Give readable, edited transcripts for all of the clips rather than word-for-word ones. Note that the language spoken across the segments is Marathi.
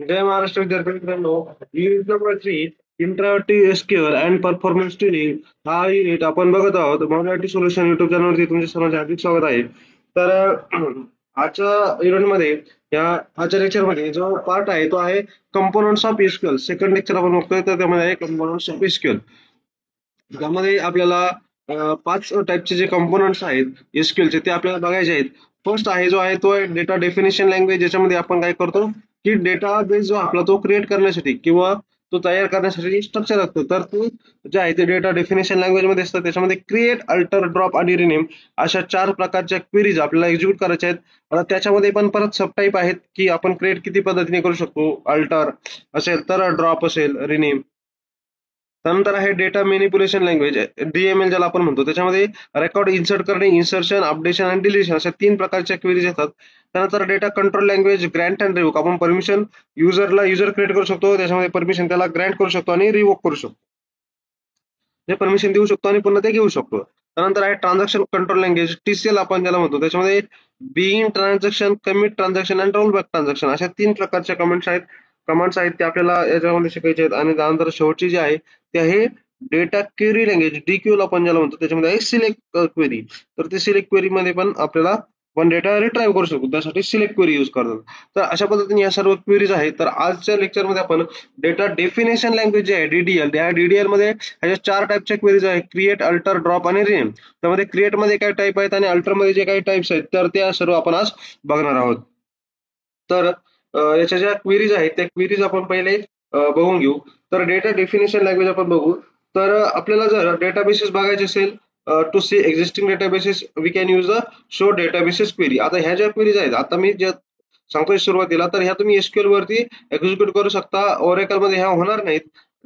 जय महाराष्ट्र विद्यार्थी मित्रांनो, unit number 3 interactive SQL and performance tuning हा युनिट आपण बघत आहोत. मॉड्युलॅरिटी सोल्युशन युट्यूब चॅनलवरती तुमचे सर्वांचे हार्दिक स्वागत आहे. तर आजच्या युनिटमध्ये आजच्या लेक्चरमध्ये जो पार्ट आहे तो आहे components of SQL. Second lecture आपण बघतोय, तर त्यामध्ये आहे कंपोनंट्स ऑफ एसक्यूएल. त्यामध्ये आपल्याला 5 टाईपचे जे कंपोनंट्स आहेत एसक्यूएलचे ते आपल्याला बघायचे आहेत. फर्स्ट आहे जो आहे तो आहे डेटा डेफिनेशन लँग्वेज, ज्याच्यामध्ये आपण काय करतो की डेटाबेस जो आपला तो क्रिएट करण्यासाठी किंवा तो तयार करण्यासाठी स्ट्रक्चर असतो, तर तो जे आहे ते डेटा डेफिनेशन लँग्वेज मध्ये असतं. त्याच्यामध्ये क्रिएट, अल्टर, ड्रॉप आणि रिनेम अशा 4 प्रकारच्या क्वेरीज आपल्याला एक्झिक्यूट करायच्या आहेत. आता त्याच्यामध्ये पण परत सब टाईप आहेत की आपण क्रिएट किती पद्धतीने करू शकतो, अल्टर असेल तर ड्रॉप असेल, रिनेम. त्यानंतर आहे डेटा मॅनिप्युलेशन लँग्वेज, डीएमएल ज्याला आपण म्हणतो. त्याच्यामध्ये रेकॉर्ड इन्सर्ट करणे, इन्सर्शन, अपडेशन आणि डिलिशन अशा 3 प्रकारच्या क्वेरीज येतात. त्यानंतर data control language, Grant and revoke. आपण परमिशन युजर क्रिएट करू शकतो, त्याच्यामध्ये परमिशन त्याला ग्रँट करू शकतो आणि रिवोक करू शकतो. हे परमिशन देऊ शकतो आणि पुन्हा ते घेऊ शकतो. त्यानंतर आहे ट्रान्झॅक्शन कंट्रोल लँग्वेज, टीसीएल आपण ज्याला म्हणतो. त्याच्यामध्ये बिगिन ट्रान्झॅक्शन, कमिट ट्रान्झॅक्शन आणि रोल बॅक ट्रान्झॅक्शन अशा 3 प्रकारच्या कमांड्स आहेत ते आपल्याला याच्यामध्ये शिकायचे आहेत. आणि त्यानंतर शेवटची जी आहे ते आहे डेटा क्वेरी लँग्वेज, डीक्यूएल आपण ज्याला म्हणतो. त्याच्यामध्ये आहे सिलेक्ट क्वेरी. तर ते सिलेक्ट क्वेरी मध्ये पण आपल्याला डेटा रिट्राईव्ह करू शकतो, त्यासाठी सिलेक्ट क्वेरी यूज करतात. तर अशा पद्धतीने या सर्व क्वेरीज आहेत. तर आजच्या लेक्चरमध्ये आपण डेटा डेफिनेशन लँग्वेज जे आहे डीडीएल, त्या डीडीएल मध्ये ह्याच्या 4 टाईपच्या क्वेरीज आहेत: क्रिएट, अल्टर, ड्रॉप आणि रिनेम. त्यामध्ये क्रिएट मध्ये काय टाईप आहेत आणि अल्टर मध्ये जे काही टाईप्स आहेत तर त्या सर्व आपण आज बघणार आहोत. तर याच्या ज्या क्वेरीज आहेत त्या क्वेरीज आपण पहिले बघून घेऊ. तर डेटा डेफिनेशन लँग्वेज आपण बघू. तर आपल्याला जर डेटाबेसेस बघायचे असेल, to see existing databases we can use the show databases query. आता ह्या ज्या क्वेरीज आहेत, आता मी ज्या सांगतोय सुरुवातीला, तर ह्या तुम्ही एसक्यूएल वरती एक्झिक्यूट करू शकता. ओरेकल मध्ये ह्या होणार नाहीत.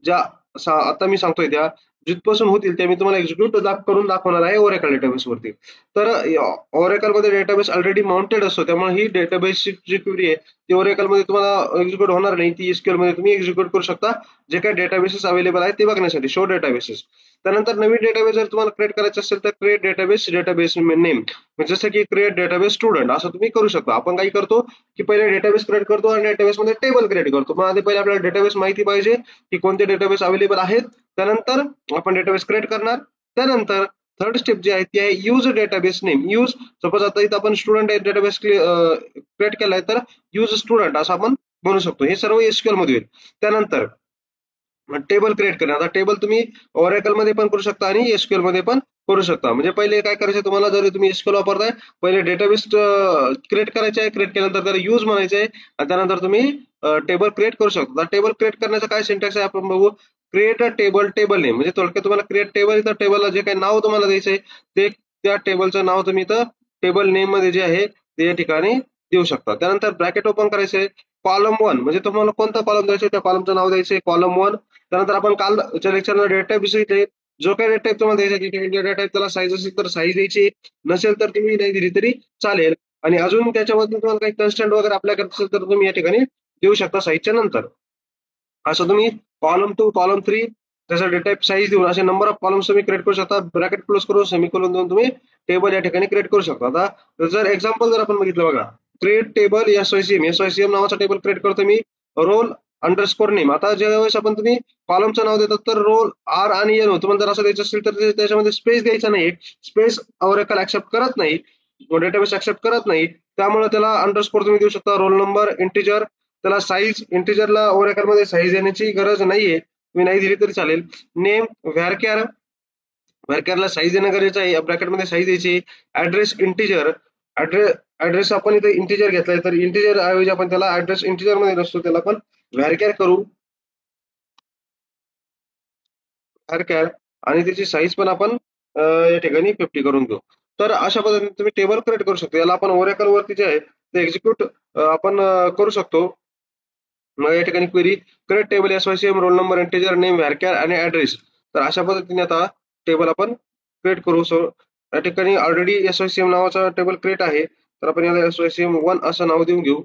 ज्या आता मी सांगतोय त्या जिथपासून होतील त्या मी तुम्हाला एक्झिक्यूट करून दाखवणार आहे ओरेकल डेटाबेस वरती. तर ओरेकल मध्ये डेटाबेस ऑलरेडी माउंटेड असतो, त्यामुळे ही डेटाबेस जी क्वेरी आहे ती ओरेकल मध्ये तुम्हाला एक्झिक्यूट होणार नाही. ती एसक्यूएल मध्ये तुम्ही एक्झिक्यूट करू शकता जे काही डेटाबेसेस अवेलेबल आहेत ते बघण्यासाठी, शो डेटाबेसेस. त्यानंतर नवीन डेटाबेस जर तुम्हाला क्रिएट करायचं असेल तर क्रिएट डेटाबेस नेम, जसं की क्रिएट डेटाबेस स्टुडंट असं तुम्ही करू शकता. आपण काय करतो की पहिले डेटाबेस क्रिएट करतो आणि डेटाबेस मध्ये टेबल क्रिएट करतो. मग आधी पहिले आपल्याला डेटाबेस माहिती पाहिजे की कोणते डेटाबेस अवेलेबल आहेत. त्यानंतर आपण डेटाबेस क्रिएट करणार. त्यानंतर थर्ड स्टेप जी आहे ती आहे use database name. Use, suppose आता इथं आपण स्टुडंट डेटाबेस क्रिएट केलाय तर यूज स्टुडंट असं आपण म्हणू शकतो. हे सर्व एसक्यूएल मध्ये होईल. त्यानंतर टेबल क्रिएट करणे. आता टेबल तुम्ही ओरेकल मध्ये पण करू शकता आणि एसक्यूएल मध्ये पण करू शकता. म्हणजे पहिले काय करायचं तुम्हाला, जर तुम्ही एसक्यूएल वापरताय पहिले डेटाबेस क्रिएट करायचे आहे. क्रिएट केल्यानंतर त्याला यूज म्हणायचे आहे आणि त्यानंतर तुम्ही टेबल क्रिएट करू शकता. टेबल क्रिएट करण्याचा काय सिंटॅक्स आहे आपण बघू. क्रिएट अ टेबल नेम, म्हणजे थोडक्यात तुम्हाला क्रिएट टेबल, तर टेबलला जे काही नाव तुम्हाला द्यायचंय ते त्या टेबलचं नाव तुम्ही इथं टेबल नेम मध्ये जे आहे ते या ठिकाणी देऊ शकता. त्यानंतर ब्रॅकेट ओपन करायचंय. कॉलम 1 म्हणजे तुम्हाला कोणता कॉलम द्यायचा त्या कॉलमचं नाव द्यायचंय कॉलम 1. त्यानंतर आपण कालच्या लेक्चरला डेटा टाईप विषयी जो काही डेटा टाईप तुम्हाला द्यायचा डेटा टाईप त्याला साईज असेल तर साईज द्यायची, नसेल तर तुम्ही नाही दिली तरी चालेल. आणि अजून त्याच्यामध्ये तुम्हाला काही कन्स्टंट वगैरे अप्लाय करायचं असेल तर तुम्ही या ठिकाणी देऊ शकता साईजच्या नंतर. असं तुम्ही कॉलम 2, कॉलम 3 त्याचा डेटा टाईप साईज देऊन असे नंबर ऑफ कॉलम्स तुम्ही क्रिएट करू शकता. ब्रॅकेट क्लोज करून सेमीकोलन देऊन तुम्ही टेबल या ठिकाणी क्रिएट करू शकता. आता जर एक्झाम्पल जर आपण बघितलं बघा, क्रिएट टेबल एसवायसीएम नावाचा टेबल क्रिएट करतो मी. Role underscore name. आता ज्यावेळेस आपण तुम्ही कॉलमचं नाव देतात तर रोल आर आणि एन होतं. जर असं द्यायचं असेल तर त्याच्यामध्ये स्पेस द्यायचा नाही. स्पेस ओरेकल ऍक्सेप्ट करत नाही, डेटाबेस ऍक्सेप्ट करत नाही, त्यामुळे त्याला अंडरस्कोर तुम्ही देऊ शकता. रोल नंबर इंटिजर, त्याला साईज इंटिजरला ओरेकल मध्ये साईज देण्याची गरज नाहीये, तुम्ही नाही दिली तरी चालेल. नेम व्हॅरकॅरला साईज देणं गरजेचं आहे, ब्रॅकेटमध्ये साईज द्यायची. ऍड्रेस इंटिजर, ऍड्रेस आपण इथे इंटिजर घेतलाय तर इंटिजर ऐवजी आपण त्याला ऍड्रेस इंटिजर मध्ये नसतो त्याला आपण व्हॅरकॅर करू, व्हॅरकॅर. आणि त्याची साईज पण आपण या ठिकाणी 50 करून घेऊ. तर अशा पद्धतीने तुम्ही टेबल क्रिएट करू शकतो. याला आपण ओरेकल वरती जे आहे ते एक्झिक्यूट आपण करू शकतो. मग या ठिकाणी query create table SYCM, roll number, integer, name, varchar आणि ऍड्रेस. तर अशा पद्धतीने आता टेबल आपण क्रिएट करू. सो या ठिकाणी ऑलरेडी एसवायसीएम नावाचा टेबल क्रिएट आहे, तर आपण याला एसवायसीएम 1 असं नाव देऊन घेऊ.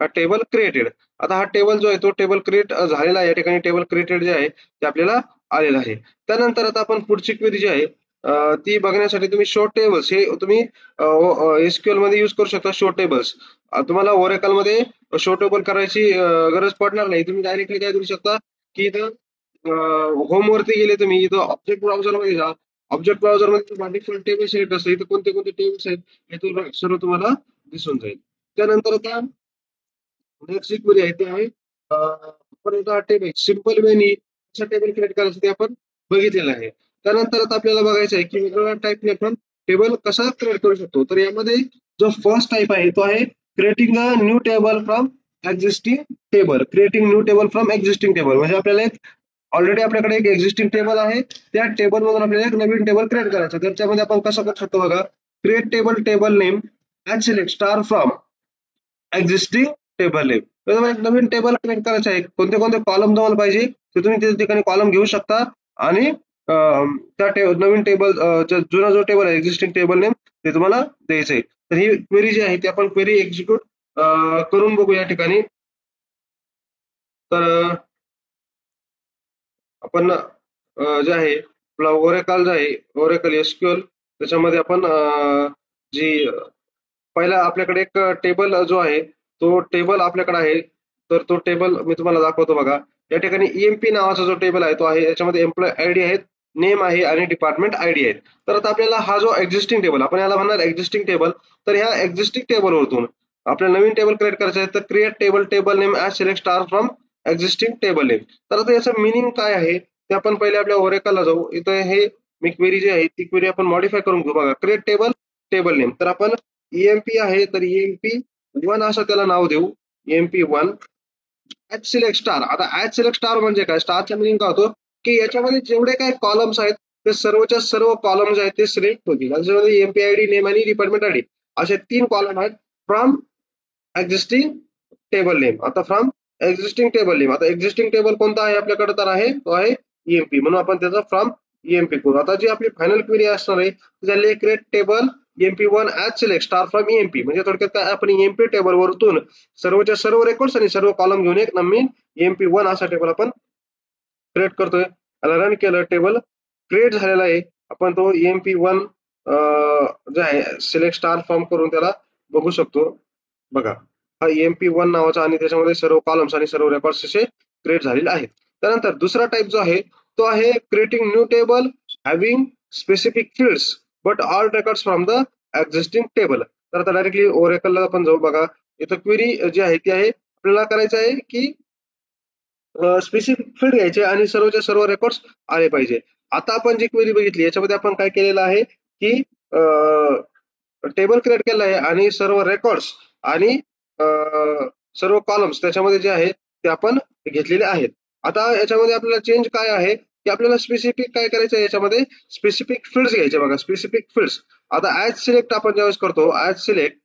हा टेबल क्रिएटेड. आता हा टेबल जो आहे तो टेबल क्रिएट झालेला आहे. या ठिकाणी टेबल क्रिएटेड जे आहे ते आपल्याला आलेलं आहे. त्यानंतर आता आपण पुढची क्वेरी जी आहे ती बघण्यासाठी तुम्ही शो टेबल्स हे तुम्ही एसक्यूएल मध्ये यूज करू शकता. शो टेबल्स तुम्हाला ओरेकल मध्ये शो टेबल करायची गरज पडणार नाही. तुम्ही डायरेक्टली काय करू शकता की इथं होम वरती गेले तुम्ही, इथं ऑब्जेक्ट ब्राउझर मध्ये जा. ऑब्जेक्ट ब्राउझर मध्ये डिफरंट टेबल सिलेक्ट असतं. इथं कोणते कोणते टेबल्स आहेत हे सर्व तुम्हाला दिसून जाईल. त्यानंतर आता नेक्स्ट जी क्वेरी आहे ती आहे आपण आता टेबल सिंपल वेनी असा टेबल क्रिएट करायचं ते आपण बघितलेलं आहे. त्यानंतर आता आपल्याला बघायचं आहे की वेगवेगळ्या टाईपने आपण टेबल कसा क्रिएट करू शकतो. तर यामध्ये जो फर्स्ट टाईप आहे तो आहे creating a new table from existing table. Creating new table from existing table म्हणजे आपल्याला एक ऑलरेडी आपल्याकडे एक एक्झिस्टिंग टेबल आहे, त्या टेबल मधून आपल्याला एक नवीन टेबल क्रिएट करायचं. त्याच्यामध्ये आपण कसं करू शकतो बघा. Create table, table name and select star from existing table name. तर तुम्हाला एक नवीन टेबल क्रिएट करायचं आहे. कोणते कोणते कॉलम तुम्हाला पाहिजे ते तुम्ही त्या ठिकाणी कॉलम घेऊ शकता आणि त्या नवीन टेबल जुना जो टेबल आहे एक्झिस्टिंग टेबल नेम ते तुम्हाला द्यायचंय. तर ही क्वेरी जी आहे ती आपण क्वेरी एक्झिक्यूट करून बघू या ठिकाणी. तर आपण जे आहे आपला ओरेकल जे आहे ओरेकल एसक्यूएल त्याच्यामध्ये आपण जी पहिला आपल्याकडे एक टेबल जो आहे तो टेबल आपल्याकडे आहे. तर तो टेबल मी तुम्हाला दाखवतो बघा. या ठिकाणी ईएमपी नावाचा जो टेबल आहे तो आहे. याच्यामध्ये एम्प्लॉय आयडी आहेत, नेम आहे आणि डिपार्टमेंट आयडी आहेत. तर आता आपल्याला हा जो एक्झिस्टिंग टेबल आपण याला म्हणणार एक्झिस्टिंग टेबल. तर ह्या एक्झिस्टिंग टेबलवरतून आपल्याला नवीन टेबल क्रिएट करायचं आहे. तर create table, table name as select star from existing table name. तर आता याचं मिनिंग काय आहे ते आपण पहिले आपल्या ओरेकलला जाऊ. इथं हे मी क्वेरी जी आहे ती क्वेरी आपण मॉडिफाय करून घेऊ बघा. Create table, table name. तर आपण ईएमपी आहे तर ईएमपी 1 असं त्याला नाव देऊ. EMP 1 as select star. आता ऍज सिलेक्ट स्टार म्हणजे काय? स्टारचा मिनिंग काय होतो की याच्यामध्ये जेवढे काही कॉलम्स आहेत ते सर्वच्या सर्व कॉलम जे आहेत ते सिलेक्ट होतील. त्याच्यामध्ये ईएमपी आयडी, नेम आणि डिपार्टमेंट आयडी असे 3 कॉलम आहेत फ्रॉम एक्झिस्टिंग टेबल नेम. आता फ्रॉम एक्झिस्टिंग टेबल नेम. आता एक्झिस्टिंग टेबल कोणता आहे आपल्याकडे तर आहे तो आहे ईएमपी. म्हणून आपण त्याचा फ्रॉम ईएमपी करू. आता जी आपली फायनल क्वेरी असणार आहे ती झाली create table EMP 1 as select star from EMP. म्हणजे थोडक्यात काय आपण ईएमपी टेबल वरतून सर्वच्या सर्व रेकॉर्ड्स आणि सर्व कॉलम घेऊन एक नवीन ईएमपी 1 असा टेबल आपण क्रिएट करतोय. त्याला रन केलं, टेबल क्रिएट झालेला आहे. आपण तो ईएमपी 1 जे आहे सिलेक्ट स्टार फ्रॉम करून त्याला बघू शकतो बघा. हा ईएमपी 1 नावाचा आणि त्याच्यामध्ये सर्व कॉलम्स आणि सर्व रेकॉर्ड्स असे क्रिएट झालेले आहेत. त्यानंतर दुसरा टाईप जो आहे तो आहे creating new table having specific fields but all records from the existing table. तर आता डायरेक्टली ओरेकलला आपण जाऊ बघा. इथं क्वेरी जी आहे ती आहे आपल्याला करायचं आहे की स्पेसिफिक फील्ड घ्यायचे आणि सर्वच्या सर्व रेकॉर्ड्स आले पाहिजे. आता आपण जी क्वेरी बघितली याच्यामध्ये आपण काय केलेलं आहे की टेबल क्रिएट केलं आहे आणि सर्व रेकॉर्ड्स आणि सर्व कॉलम्स त्याच्यामध्ये जे आहेत ते आपण घेतलेले आहेत. आता याच्यामध्ये आपल्याला चेंज काय आहे की आपल्याला स्पेसिफिक काय करायचं आहे याच्यामध्ये स्पेसिफिक फील्ड्स घ्यायचे बघा. Specific fields. आता ऍज सिलेक्ट आपण ज्यावेळेस करतो ऍज सिलेक्ट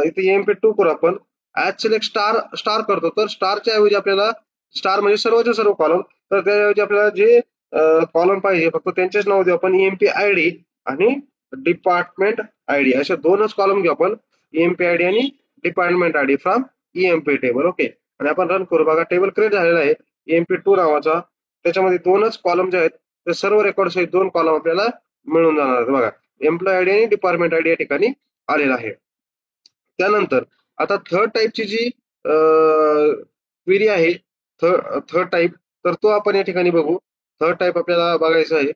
इथे ईएमपी 2 करू आपण. ऍज सिलेक्ट स्टार स्टार करतो तर स्टारच्या ऐवजी आपल्याला स्टार म्हणजे सर्वचे सर्व कॉलम. तर त्याऐवजी आपल्याला जे कॉलम पाहिजे फक्त त्यांचेच नाव देऊ आपण. ईएमपी आयडी आणि डिपार्टमेंट आयडी अशा 2च कॉलम घेऊ आपण. ईएमपी आयडी आणि department ID from EMP table. Okay. आणि आपण रन करू बघा. टेबल क्रिएट झालेला आहे ईएमपी 2 नावाचा. त्याच्यामध्ये 2च कॉलम जे आहेत ते सर्व रेकॉर्ड्स आहेत 2 कॉलम आपल्याला मिळून जाणार आहेत बघा. एम्प्लॉय आयडी आणि डिपार्टमेंट आयडी या ठिकाणी आलेला आहे. त्यानंतर आता थर्ड टाईपची जी क्वेरी आहे थर्ड टाईप तर तो आपण या ठिकाणी बघू. थर्ड टाईप आपल्याला बघायचं आहे.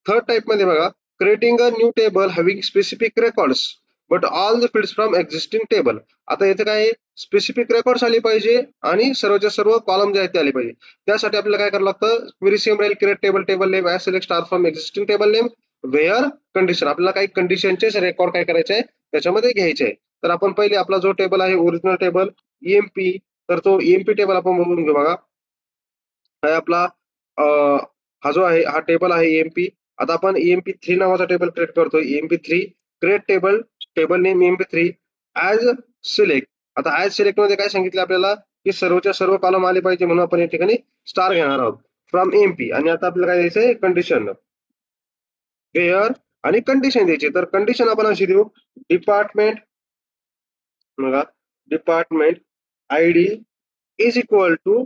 थर्ड टाईप मध्ये बघा creating a new table having specific records but all the fields from existing table. आता इथे काय स्पेसिफिक रेकॉर्ड्स आले पाहिजे आणि सर्वच्या सर्व कॉलम जे आहेत ते आले पाहिजे. त्यासाठी आपल्याला काय करावं लागतं क्वेरी सेम राहील. Create table, table name as select star from existing table name where condition. आपल्याला काही कंडिशनचे रेकॉर्ड काय करायचे आहे त्याच्यामध्ये घ्यायचे आहे. तर आपण पहिले आपला जो टेबल आहे ओरिजिनल टेबल ईएमपी तर तो ईएमपी टेबल आपण बघून घेऊ बघा. हा आपला हा जो आहे हा टेबल आहे ईएमपी. आता आपण ईएमपी 3 नावाचा टेबल क्रिएट करतोय. EMP 3 create table, table name EMP 3 as select. आता ऍज सिलेक्ट मध्ये काय सांगितलं आपल्याला की सर्वच्या सर्व कॉलम आले पाहिजे म्हणून आपण या ठिकाणी स्टार घेणार आहोत फ्रॉम ईएमपी. आणि आता आपल्याला काय द्यायचंय कंडिशन वेअर आणि कंडिशन द्यायची. तर कंडिशन आपण अशी देऊ डिपार्टमेंट बघा department ID is equal to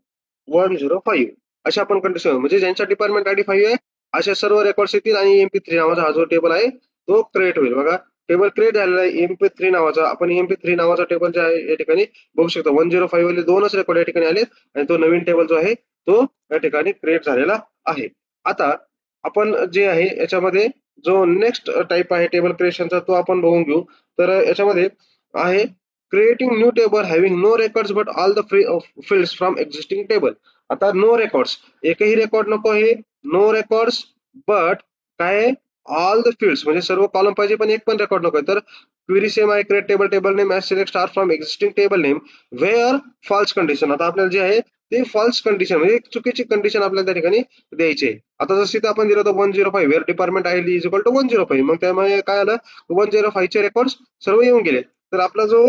105 अशी आपण कंडिशन म्हणजे ज्यांच्या डिपार्टमेंट आयडी 5 आहे अशा सर्व रेकॉर्ड्स येतील आणि EMP3 नावाचा हा जो टेबल आहे तो क्रिएट होईल. बघा टेबल क्रिएट झालेला आहे EMP3 नावाचा. आपण EMP3 नावाचा टेबल जे आहे या ठिकाणी बघू शकता 105 वाले 2च रेकॉर्ड या ठिकाणी आले आणि तो नवीन टेबल जो आहे तो या ठिकाणी क्रिएट झालेला आहे. आता आपण जे आहे याच्यामध्ये जो नेक्स्ट टाइप आहे टेबल क्रिएशनचा तो आपण बघून घेऊ. तर याच्यामध्ये आहे creating new table having no records but all the fields from existing table. आता नो रेकॉर्ड्स एकही रेकॉर्ड नको आहे, नो रेकॉर्ड्स बट काय ऑल द फील्ड्स म्हणजे सर्व कॉलम पाहिजे पण एक पण रेकॉर्ड नको आहे. तर क्वेरी सेम आहे create table table name as select star from existing table name where false condition. आता आपल्याला जे आहे ते फॉल्स कंडिशन म्हणजे एक चुकीची कंडिशन आपल्याला त्या ठिकाणी द्यायची आहे. आता जसं इथं आपण दिलं होतं 105 where department ID is equal to 105 मग त्यामुळे काय आलं 105 चे रेकॉर्ड सर्व येऊन गेले. तर आपला जो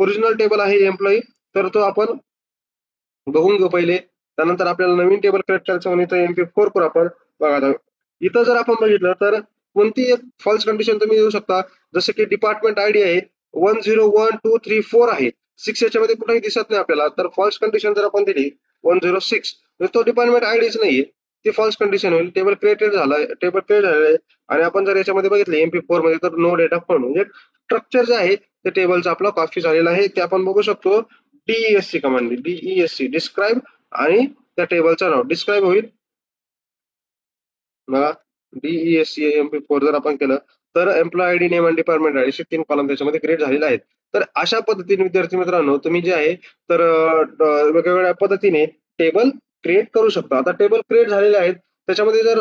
ओरिजिनल टेबल आहे एम्प्लॉई तर तो आपण बघून घेऊ पहिले. त्यानंतर आपल्याला नवीन टेबल क्रिएट करायचं म्हणून इथं MP4 करू आपण. बघा आता इथं जर आपण बघितलं तर कोणती एक फॉल्स कंडिशन तुम्ही देऊ शकता. जसं की डिपार्टमेंट आयडी आहे 101234 आहे 6 याच्यामध्ये कुठेही दिसत नाही आपल्याला. तर फॉल्स कंडिशन जर आपण दिली 106 तर तो डिपार्टमेंट आयडीच नाहीये ती फॉल्स कंडिशन होईल. टेबल क्रिएटेड झालाय टेबल क्रिएट झालेलं आहे आणि आपण जर याच्यामध्ये बघितलं MP4 मध्ये तर नो डेटा फॉर्म म्हणजे स्ट्रक्चर जे आहे ते टेबलचं आपलं कॉपी झालेलं आहे ते आपण बघू शकतो. DESC कमांड DESC डिस्क्राईब आणि त्या टेबलचं नाव डिस्क्राईब होईल. बघा DESC MP4 जर आपण केलं तर एम्प्लॉय आयडी नेम आणि डिपार्टमेंट आयडी असे 3 कॉलम त्याच्यामध्ये क्रिएट झालेले आहेत. तर अशा पद्धतीने विद्यार्थी मित्रांनो तुम्ही जे आहे तर वेगवेगळ्या पद्धतीने टेबल क्रिएट करू शकता. आता टेबल क्रिएट झालेले आहेत त्याच्यामध्ये जर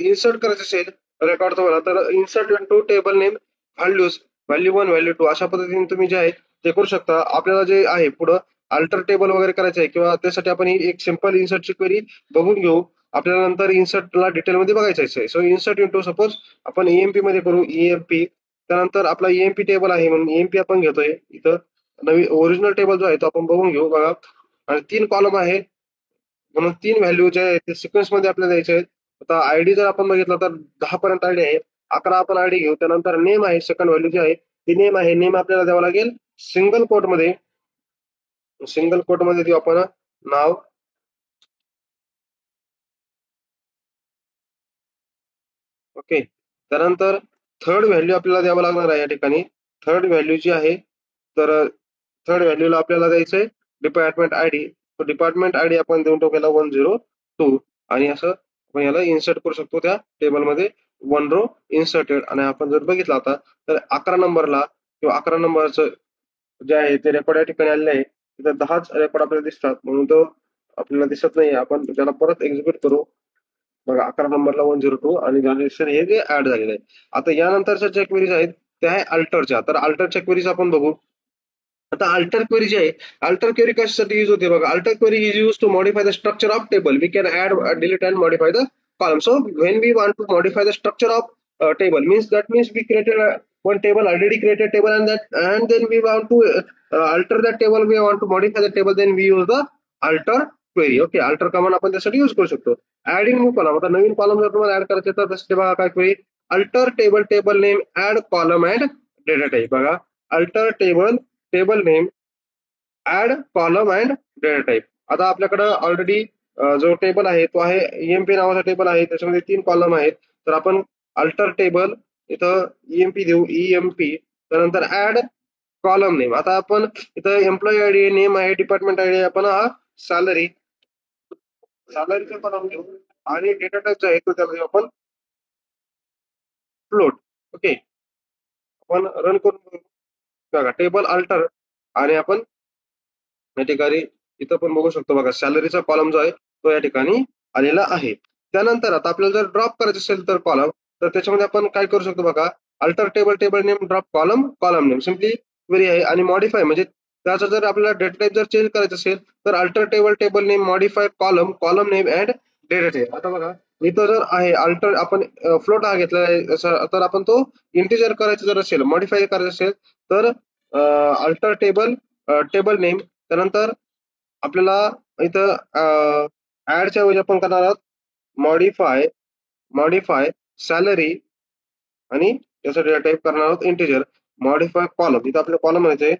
इन्सर्ट करायचं असेल रेकॉर्ड तुम्हाला तर insert into table name values value 1 value 2 अशा पद्धतीने तुम्ही जे आहे ते करू शकता. आपल्याला जे आहे पुढं अल्टर टेबल वगैरे करायचं आहे किंवा त्यासाठी आपण ही एक सिंपल इन्सर्टची क्वेरी बघून घेऊ. आपल्याला नंतर इन्सर्टला डिटेलमध्ये बघायचं आहे. सो इन्सर्ट इंटू सपोज आपण EMP मध्ये करू EMP. त्यानंतर आपला EMP टेबल आहे म्हणून EMP आपण घेतोय. इथं नवीन ओरिजिनल टेबल जो आहे तो आपण बघून घेऊ. बघा आणि 3 कॉलम आहे म्हणून 3 व्हॅल्यू जे आहेत ते सिक्वेन्स मध्ये आपल्याला द्यायचे आहेत. आता आयडी जर आपण बघितलं तर 10 पर्यंत आयडी आहे. 11 आपण आयडी घेऊ. त्यानंतर नेम आहे सेकंड व्हॅल्यू जे आहे ती नेम आहे. नेम आपल्याला द्यावं लागेल सिंगल कोट मध्ये देऊ आपण नाव. ओके त्यानंतर थर्ड व्हॅल्यू आपल्याला द्यावं लागणार आहे या ठिकाणी. थर्ड व्हॅल्यू जी आहे तर थर्ड व्हॅल्यूला आपल्याला द्यायचंय डिपार्टमेंट आयडी. तो डिपार्टमेंट आयडी आपण देऊन टाकूया 102 आणि असं आपण याला इन्सर्ट करू शकतो त्या टेबलमध्ये 1 रो इन्सर्टेड. आणि आपण जर बघितलं आता तर 11 नंबरला किंवा 11 नंबरचं जे आहे ते रेकॉर्ड या ठिकाणी आलेले आहे. तिथे 10च रेकॉर्ड आपल्याला दिसतात म्हणून तो आपल्याला दिसत नाही. आपण त्याला परत एक्झिक्यूट करू. बघा 11 नंबरला 102 आणि व्हॅल्युएशन हे जे ऍड झालेलं आहे. आता यानंतरच्या ज्या क्वेरीज आहेत त्या आहे अल्टरच्या. तर अल्टरच्या क्वेरीज आपण बघू. आता अल्टर क्वेरी जी आहे अल्टर क्वेरी कशासाठी यूज होते बघा. Alter query is use to modify the structure of table. We can add delete and modify the column. So when we want to modify the structure of table means that means we created one table already created table and then we want to alter that table we want to modify the table then we use the alter query. Okay alter command आपण त्यासाठी यूज करू शकतो. Adding new column. आता नवीन कॉलम जर तुम्हाला ऍड करायचे तर तसे बघा काय query alter table table name add column and data type. बघा alter table table name add column and data type. आता आपल्याकडे ऑलरेडी जो टेबल आहे तो आहे EMP नावाचा टेबल आहे त्याच्यामध्ये 3 कॉलम आहेत. तर आपण अल्टर टेबल इथं EMP देऊ EMP. त्यानंतर ऍड कॉलम नेम. आता आपण इथं एम्प्लॉई आयडी नेम आहे डिपार्टमेंट आयडी आपण हा सॅलरी सॅलरीचा कॉलम घेऊ आणि डेटा टाईप जो आहे तो त्याला देऊ आपण फ्लोट. ओके आपण रन करून बघा टेबल अल्टर आणि आपण या ठिकाणी इथं पण बघू शकतो. बघा सॅलरीचा कॉलम जो आहे तो या ठिकाणी आलेला आहे. त्यानंतर आता आपल्याला जर ड्रॉप करायचं असेल तर कॉलम तर त्याच्यामध्ये आपण काय करू शकतो बघा alter table table name drop column column name simply query आहे. आणि मॉडिफाय म्हणजे त्याचा जर आपल्याला डेटा टाईप जर चेंज करायचं असेल तर alter table table name modify column column name and data type. आता बघा इथं जर आहे अल्टर आपण फ्लोट हा घेतलेला आहे तर आपण तो इंटिजर करायचं जर असेल मॉडिफाय करायचं असेल तर अल्टर टेबल टेबल नेम. त्यानंतर आपल्याला इथं ऍडच्या वेळी आपण करणार आहोत मॉडिफाय मॉडिफाय सॅलरी आणि त्याचा डेटा टाईप करणार आहोत इंटिजर मॉडिफाय कॉलम. इथं आपल्या कॉलम म्हणायचे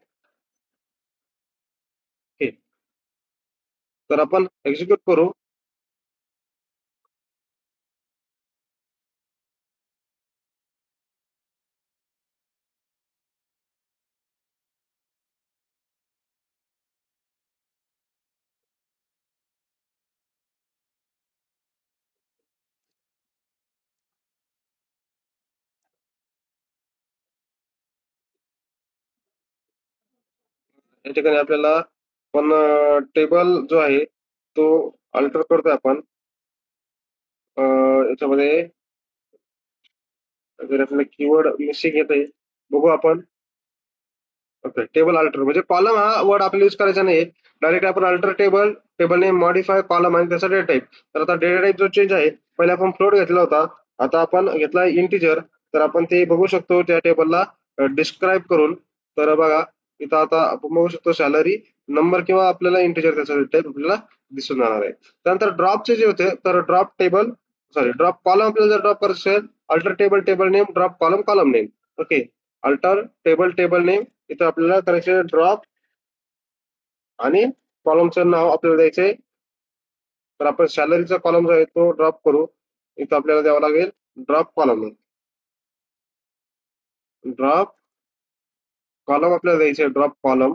तर आपण एक्झिक्यूट करू. या ठिकाणी आपल्याला पण टेबल जो आहे तो अल्टर करतोय आपण. याच्यामध्ये जर आपल्याला कीवर्ड मिसिंग येते बघू आपण. ओके, टेबल अल्टर म्हणजे कॉलम हा वर्ड आपल्याला यूज करायचा नाही. डायरेक्ट आपण alter table, table name, modify column आणि त्याचा डेटा टाईप. तर आता डेटा टाईप जो चेंज आहे, पहिले आपण फ्लोट घेतला होता, आता आपण घेतला इंटिजर. तर आपण ते बघू शकतो त्या टेबलला डिस्क्राईब करून. तर बघा इथं आता आपण बघू शकतो सॅलरी, नंबर किंवा आपल्याला इंटिजर त्याचा टाईप आपल्याला दिसून जाणार आहे. त्यानंतर ड्रॉपचे जे होते, तर ड्रॉप टेबल ड्रॉप कॉलम आपल्याला जर ड्रॉप करायचं असेल, alter table table name, drop column column name. Okay, alter table table name, इथं आपल्याला करायचे ड्रॉप आणि कॉलमचं नाव आपल्याला द्यायचंय. तर आपण सॅलरीचा कॉलम जो आहे तो ड्रॉप करू. इथं आपल्याला द्यावा लागेल ड्रॉप कॉलम. ड्रॉप कॉलम आपल्याला द्यायचे drop column.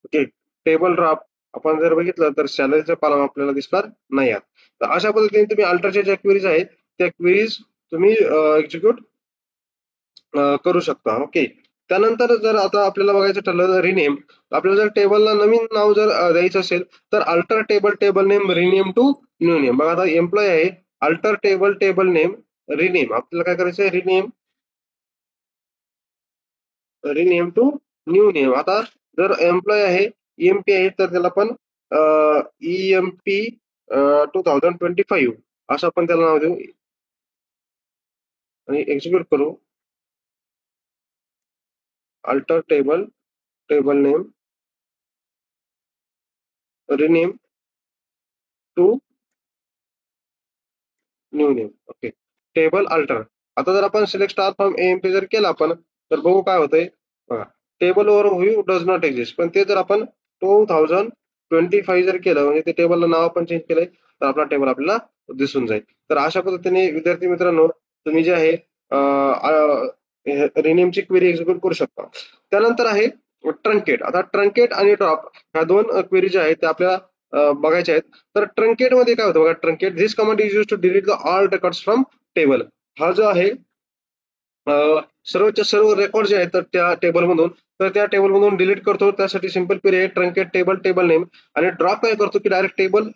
Okay, table drop आपण जर बघितलं तर सॅलरीचा कॉलम आपल्याला दिसणार नाही आहे. तर अशा पद्धतीने तुम्ही अल्टरच्या ज्या क्वेरीज आहेत त्या क्वेरीज तुम्ही एक्झिक्यूट करू शकता. ओके, त्यानंतर जर आता आपल्याला बघायचं ठरलं तर रिनेम. आपल्याला जर टेबलला नवीन नाव जर द्यायचं असेल तर alter table table name rename to new name. बघा आता एम्प्लॉय आहे, alter table table name rename. आपल्याला काय करायचं आहे, रिनेम टू न्यू नेम. आता जर एम्प्लॉय आहे, ईएमपी आहे, तर त्याला आपण ईएमपी 2025 असं आपण त्याला नाव देऊ आणि एक्झिक्यूट करू. Alter table table name rename to new name. Okay, table alter. आता जर आपण सिलेक्ट स्टार फ्रॉम एएमपी जर केलं आपण, तर बघू काय होतंय. बघा, table overview does not exist. पण ते जर आपण 2025 जर केलं, म्हणजे ते टेबलला नाव आपण चेंज केलंय, तर आपला टेबल आपल्याला दिसून जाईल. तर अशा पद्धतीने विद्यार्थी मित्रांनो तुम्ही जे आहे रिनेमची क्वेरी एक्झिक्यूट करू शकता. त्यानंतर आहे ट्रंकेट. आता ट्रंकेट आणि ड्रॉप ह्या दोन क्वेरी ज्या आहेत त्या आपल्याला बघायच्या आहेत. तर ट्रंकेट मध्ये काय होतं बघा, truncate this command is use to delete the all records from table. हा जो आहे सर्वच्या सर्व रेकॉर्ड जे आहेत तर त्या टेबलमधून, तर त्या टेबलमधून डिलीट करतो. त्यासाठी सिंपल क्वेरी आहे ट्रंकेट टेबल टेबल नेम. आणि ड्रॉप काय करतो की डायरेक्ट टेबल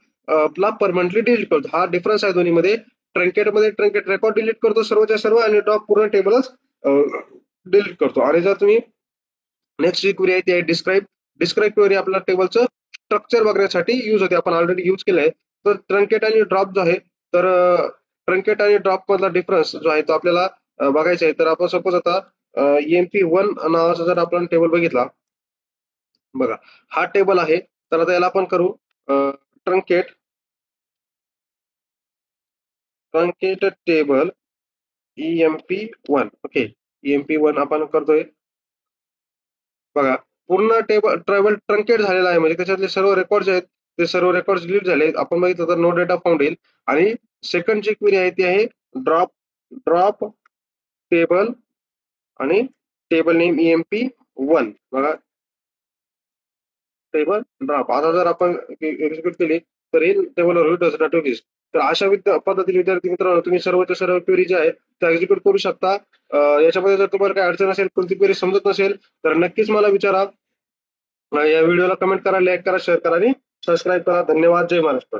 ला परमनंटली डिलीट करतो. हा डिफरन्स आहे दोन्हीमध्ये. ट्रंकेटमध्ये ट्रंकेट रेकॉर्ड डिलीट करतो सर्वच्या सर्व, आणि ड्रॉप पूर्ण टेबलच डिलीट करतो. आणि जर तुम्ही नेक्स्ट जी क्वेरी आहे ती आहे डिस्क्राईब. डिस्क्राईब क्वेरी आपल्या टेबलचं स्ट्रक्चर बघण्यासाठी युज होते, आपण ऑलरेडी युज केलंय. तर ट्रंकेट आणि ड्रॉप जो आहे, तर ट्रंकेट आणि ड्रॉप मधला डिफरन्स जो आहे तो आपल्याला बघायचा आहे. तर आपण सपोज आता EMP1 नावाचा जर आपण टेबल बघितला, बघा हा टेबल आहे. तर आता याला आपण करू truncate truncate table EMP1. Okay, EMP1 आपण करतोय. बघा पूर्ण टेबल ट्रंकेट झालेला आहे, म्हणजे त्याच्यातले सर्व रेकॉर्ड जे आहेत ते सर्व रेकॉर्ड डिलीट झाले. आपण बघितलं तर नो डेटा फाउंड येईल. आणि सेकंड जी क्वेरी आहे ती आहे ड्रॉप ड्रॉप टेबल आणि टेबल नेम EMP1. बघा टेबल ड्रॉप. आता जर आपण एक्झिक्यूट केली तर हे टेबलवर डज नॉट एक्झिस्ट. तर अशा पद्धतीने विद्यार्थी मित्रांनो तुम्ही सर्वच्या सर्व क्वेरी ज्या आहेत त्या एक्झिक्यूट करू शकता. याच्यामध्ये जर तुम्हाला काही अडचण असेल, कोणती क्वेरी समजत नसेल, तर नक्कीच मला विचारा. या व्हिडिओला कमेंट करा, लाईक करा, शेअर करा आणि सबस्क्राईब करा. धन्यवाद. जय महाराष्ट्र.